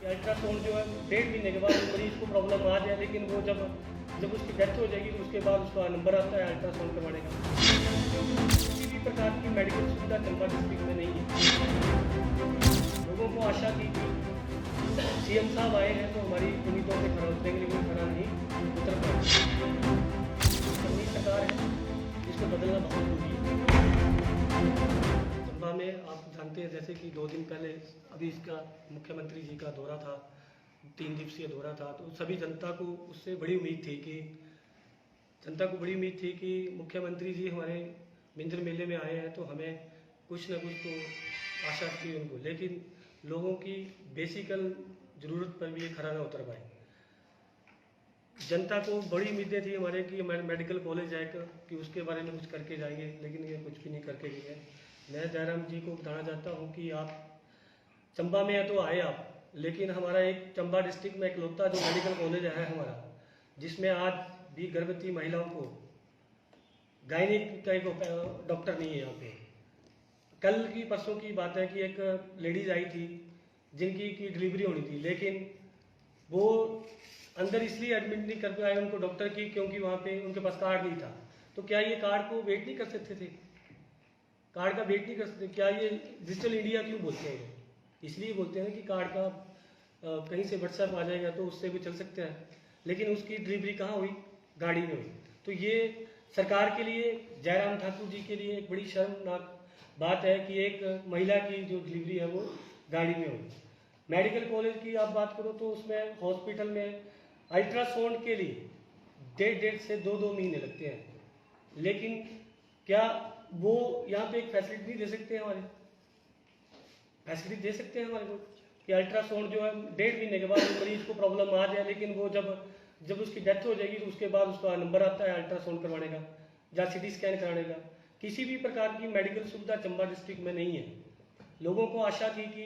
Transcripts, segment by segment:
Ultrasound जो है 1.5 महीने के बाद मरीज को प्रॉब्लम आ जाए, लेकिन वो जब उसकी डेथ हो जाएगी तो उसके बाद उसका नंबर आता है अल्ट्रासाउंड करवाने का। किसी भी प्रकार की मेडिकल सुविधा चंबा डिस्ट्रिक्ट में नहीं है। लोगों को आशा थी कि सीएम साहब आए हैं तो हमारी उम्मीदों पे खरा उतरेंगे, लेकिन खरा नहीं उतर पाए। नई सरकार है, इसको बदलना बहुत जरूरी है। चंबा में आप जानते हैं जैसे कि 2 दिन पहले अभी इसका मुख्यमंत्री जी का दौरा था, 3 दिवसीय दौरा था, तो सभी जनता को उससे बड़ी उम्मीद थी कि मुख्यमंत्री जी हमारे मिंजर मेले में आए हैं तो हमें कुछ न कुछ तो आशा थी उनको, लेकिन लोगों की बेसिकल ज़रूरत पर भी ये खरा ना उतर पाए। जनता को बड़ी उम्मीदें थी हमारे कि मेडिकल कॉलेज आएगा कि उसके बारे में कुछ करके जाएंगे, लेकिन ये कुछ भी नहीं करके गए हैं। मैं जयराम जी को बताना चाहता हूँ कि आप चंबा में है तो आए आप, लेकिन हमारा एक चंबा डिस्ट्रिक्ट में इकलौता जो मेडिकल कॉलेज है हमारा, जिसमें आज भी गर्भवती महिलाओं को गायनिक का एक डॉक्टर नहीं है यहाँ पे। कल की परसों की बात है कि एक लेडीज आई थी जिनकी की डिलीवरी होनी थी, लेकिन वो अंदर इसलिए एडमिट नहीं कर पाए उनको डॉक्टर की क्योंकि वहाँ पे उनके पास कार्ड नहीं था। तो क्या ये कार्ड को वेट नहीं कर सकते थे? कार्ड का वेट नहीं कर सकते? क्या ये डिजिटल इंडिया क्यों बोलते हैं? इसलिए बोलते हैं कि कार्ड का कहीं से व्हाट्सएप आ जाएगा तो उससे भी चल सकता है, लेकिन उसकी डिलीवरी कहाँ हुई? गाड़ी में हुई। तो ये सरकार के लिए, जयराम ठाकुर जी के लिए एक बड़ी शर्मनाक बात है कि एक महिला की जो डिलीवरी है वो गाड़ी में हुई। मेडिकल कॉलेज की आप बात करो तो उसमें हॉस्पिटल में अल्ट्रासाउंड के लिए 1.5 से 2 महीने लगते हैं, लेकिन क्या वो यहाँ पे एक फैसिलिटी नहीं दे सकते हैं? हमारे फैसिलिटी दे सकते हैं हमारे को कि अल्ट्रासाउंड जो है 1.5 महीने के बाद मरीज को प्रॉब्लम आ जाए, लेकिन वो जब उसकी डेथ हो जाएगी तो उसके बाद उसका नंबर आता है अल्ट्रासाउंड करवाने का या सिटी स्कैन कराने का। किसी भी प्रकार की मेडिकल सुविधा चंबा डिस्ट्रिक्ट में नहीं है। लोगों को आशा थी कि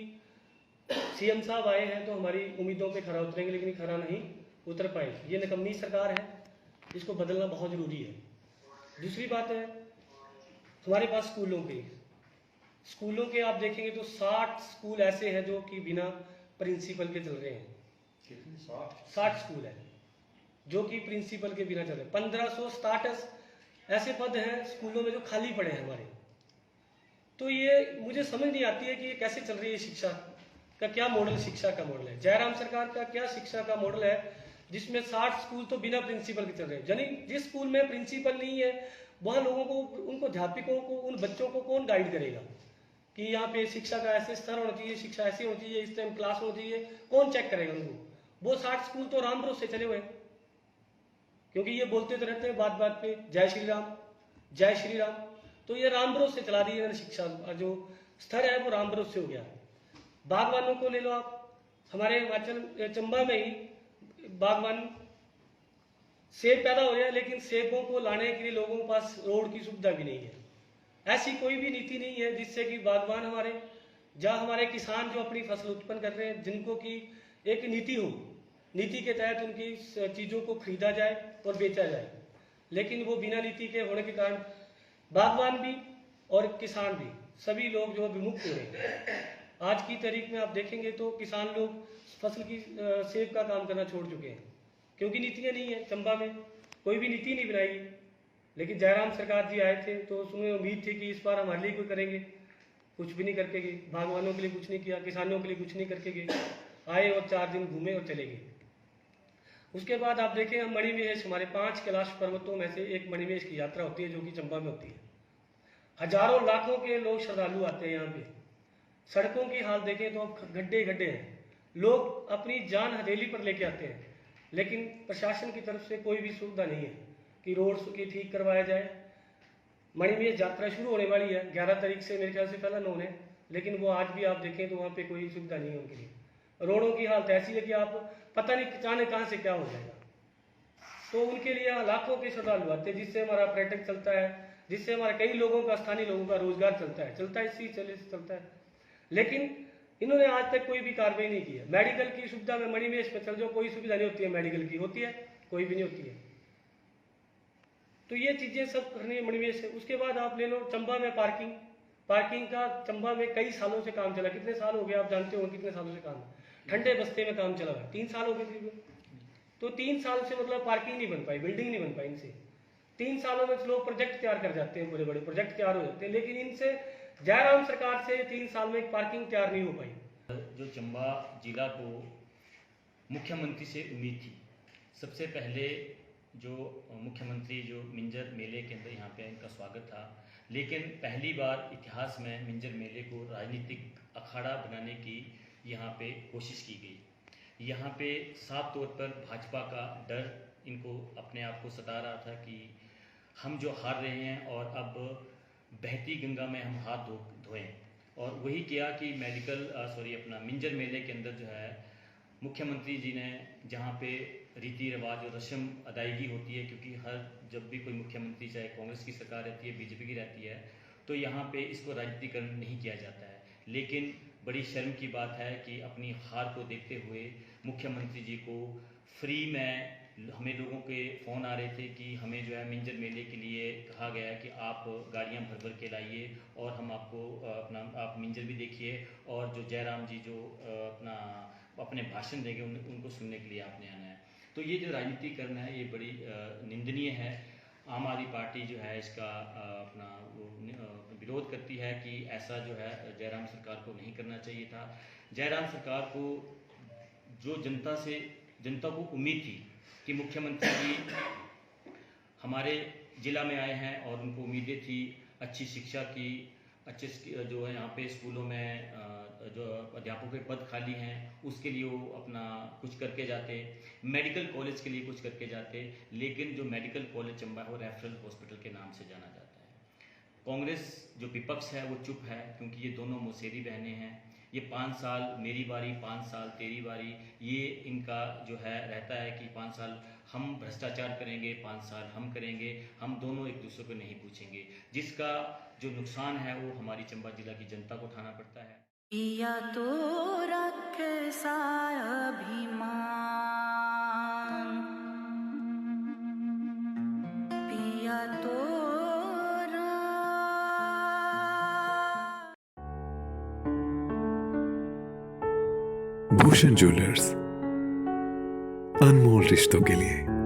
सीएम साहब आए हैं तो हमारी उम्मीदों पे खरा उतरेंगे, लेकिन खरा नहीं उतर पाए। ये निकम्मी सरकार है, इसको बदलना बहुत ज़रूरी है। दूसरी बात है हमारे पास स्कूलों के आप देखेंगे तो 60 स्कूल ऐसे हैं जो कि बिना प्रिंसिपल के चल रहे हैं। 60 स्कूल है जो कि प्रिंसिपल के बिना चल रहे हैं। 1567 ऐसे पद हैं स्कूलों में जो खाली पड़े हैं हमारे। तो ये मुझे समझ नहीं आती है कि ये कैसे चल रही है शिक्षा का, क्या मॉडल शिक्षा का मॉडल है? जयराम सरकार का क्या शिक्षा का मॉडल है जिसमें 60 स्कूल तो बिना प्रिंसिपल के चल रहे हैं? यानी जिस स्कूल में प्रिंसिपल नहीं है वहाँ लोगों को, उनको अध्यापकों को, उन बच्चों को कौन गाइड करेगा कि यहाँ पे शिक्षा का ऐसे स्तर होना चाहिए, शिक्षा ऐसी होनी चाहिए, इस टाइम क्लास होनी चाहिए? कौन चेक करेगा उनको? वो 60 स्कूल तो राम भरोसे चले हुए, क्योंकि ये बोलते तो रहते हैं बात बात पे जय श्री राम जय श्री राम। तो ये राम भरोसे चला दी है शिक्षा, जो स्तर है वो राम भरोसे हो गया। बागवानों को ले लो आप, हमारे हिमाचल चंबा में ही बागवान सेब पैदा हो रहा है, लेकिन सेबों को लाने के लिए लोगों के पास रोड की सुविधा भी नहीं है। ऐसी कोई भी नीति नहीं है जिससे कि बागवान हमारे, जहाँ हमारे किसान जो अपनी फसल उत्पन्न कर रहे हैं, जिनको की एक नीति हो, नीति के तहत उनकी चीज़ों को खरीदा जाए और बेचा जाए, लेकिन वो बिना नीति के होने के कारण बागवान भी और किसान भी सभी लोग जो विमुक्त हो रहे हैं। आज की तारीख में आप देखेंगे तो किसान लोग फसल की सेब का काम करना छोड़ चुके हैं, क्योंकि नीतियाँ नहीं है। चंबा में कोई भी नीति नहीं बनाई, लेकिन जयराम सरकार जी आए थे तो उसमें उम्मीद थी कि इस बार हमारे लिए कोई करेंगे, कुछ भी नहीं करके गए। बागवानों के लिए कुछ नहीं किया, किसानों के लिए कुछ नहीं करके गए, आए और 4 दिन घूमे और चले गए। उसके बाद आप देखें हम मणिमहेश, हमारे 5 कैलाश पर्वतों में से एक मणिमहेश की यात्रा होती है जो कि चंबा में होती है। हजारों लाखों के लोग श्रद्धालु आते हैं यहाँ पे। सड़कों की हाल देखें तो गड्ढे गड्ढे हैं, लोग अपनी जान हथेली पर लेके आते हैं, लेकिन प्रशासन की तरफ से कोई भी सुविधा नहीं है कि रोड की ठीक करवाया जाए। मणिमहेश यात्रा शुरू होने वाली है 11 तारीख से, मेरे ख्याल से पहला नोन है, लेकिन वो आज भी आप देखें तो वहाँ पे कोई सुविधा नहीं है उनके लिए। रोडों की हालत ऐसी है कि आप पता नहीं अचानक कहाँ से क्या हो जाएगा। तो उनके लिए लाखों के श्रद्धालु आते हैं, जिससे हमारा पर्यटक चलता है, जिससे हमारे कई लोगों का, स्थानीय लोगों का रोजगार चलता है इसी चले से चलता है। लेकिन इन्होंने आज तक कोई भी कार्रवाई नहीं की है। मेडिकल की सुविधा में मणिमहेश में चल जाओ, कोई सुविधा नहीं होती है। मेडिकल की होती है, कोई भी नहीं होती है। तो ये चीजें सब करनी है मणिमहेश से। उसके बाद आप ले लो चंबा में पार्किंग का चंबा में कई सालों से काम चला। कितने साल हो गए आप जानते हो, कितने सालों से काम है। ठंडे बस्ते में काम चला हुआ 3 साल हो गए थे। तो 3 साल से मतलब पार्किंग नहीं बन पाई, बिल्डिंग नहीं बन पाई इनसे। 3 सालों में लोग प्रोजेक्ट तैयार कर जाते हैं, बड़े बड़े प्रोजेक्ट तैयार हो जाते हैं, लेकिन इनसे जयराम सरकार से 3 साल में एक पार्किंग तैयार नहीं हो पाई। जो चंबा जिला को मुख्यमंत्री से उम्मीद थी, सबसे पहले जो मुख्यमंत्री जो मिंजर मेले के अंदर यहाँ पे इनका स्वागत था, लेकिन पहली बार इतिहास में मिंजर मेले को राजनीतिक अखाड़ा बनाने की यहाँ पे कोशिश की गई। यहाँ पे साफ तौर पर भाजपा का डर इनको अपने आप को सता रहा था कि हम जो हार रहे हैं और अब बहती गंगा में हम हाथ धोएं, और वही किया कि अपना मिंजर मेले के अंदर जो है मुख्यमंत्री जी ने, जहाँ पे रीति रिवाज और रस्म अदायगी होती है, क्योंकि जब भी कोई मुख्यमंत्री, चाहे कांग्रेस की सरकार रहती है, बीजेपी की रहती है, तो यहाँ पे इसको राजनीतिकरण नहीं किया जाता है। लेकिन बड़ी शर्म की बात है कि अपनी हार को देखते हुए मुख्यमंत्री जी को फ्री में, हमें लोगों के फ़ोन आ रहे थे कि हमें जो है मिंजर मेले के लिए कहा गया है कि आप गाड़ियां भर भर के लाइए और हम आपको आप मिंजर भी देखिए, और जो जयराम जी जो अपने भाषण देंगे उनको सुनने के लिए आपने आना है। तो ये जो राजनीतिकरण है ये बड़ी निंदनीय है। आम आदमी पार्टी जो है इसका विरोध करती है कि ऐसा जो है जयराम सरकार को नहीं करना चाहिए था। जयराम सरकार को जो जनता को उम्मीद थी कि मुख्यमंत्री जी हमारे ज़िला में आए हैं और उनको उम्मीदें थी अच्छी शिक्षा की, अच्छे जो है यहाँ पे स्कूलों में जो अध्यापकों के पद खाली हैं उसके लिए वो अपना कुछ करके जाते, मेडिकल कॉलेज के लिए कुछ करके जाते, लेकिन जो मेडिकल कॉलेज चंबा है वो रेफरल हॉस्पिटल के नाम से जाना जाता है। कांग्रेस जो विपक्ष है वो चुप है, क्योंकि ये दोनों मौसेरी बहनें हैं। ये 5 साल मेरी बारी, 5 साल तेरी बारी, ये इनका जो है रहता है कि 5 साल हम भ्रष्टाचार करेंगे, 5 साल हम करेंगे, हम दोनों एक दूसरे को नहीं पूछेंगे, जिसका जो नुकसान है वो हमारी चंबा जिला की जनता को उठाना पड़ता है। पिया तो कैसा अभिमान, पिया तो भूषण ज्वेलर्स, अनमोल रिश्तों के लिए।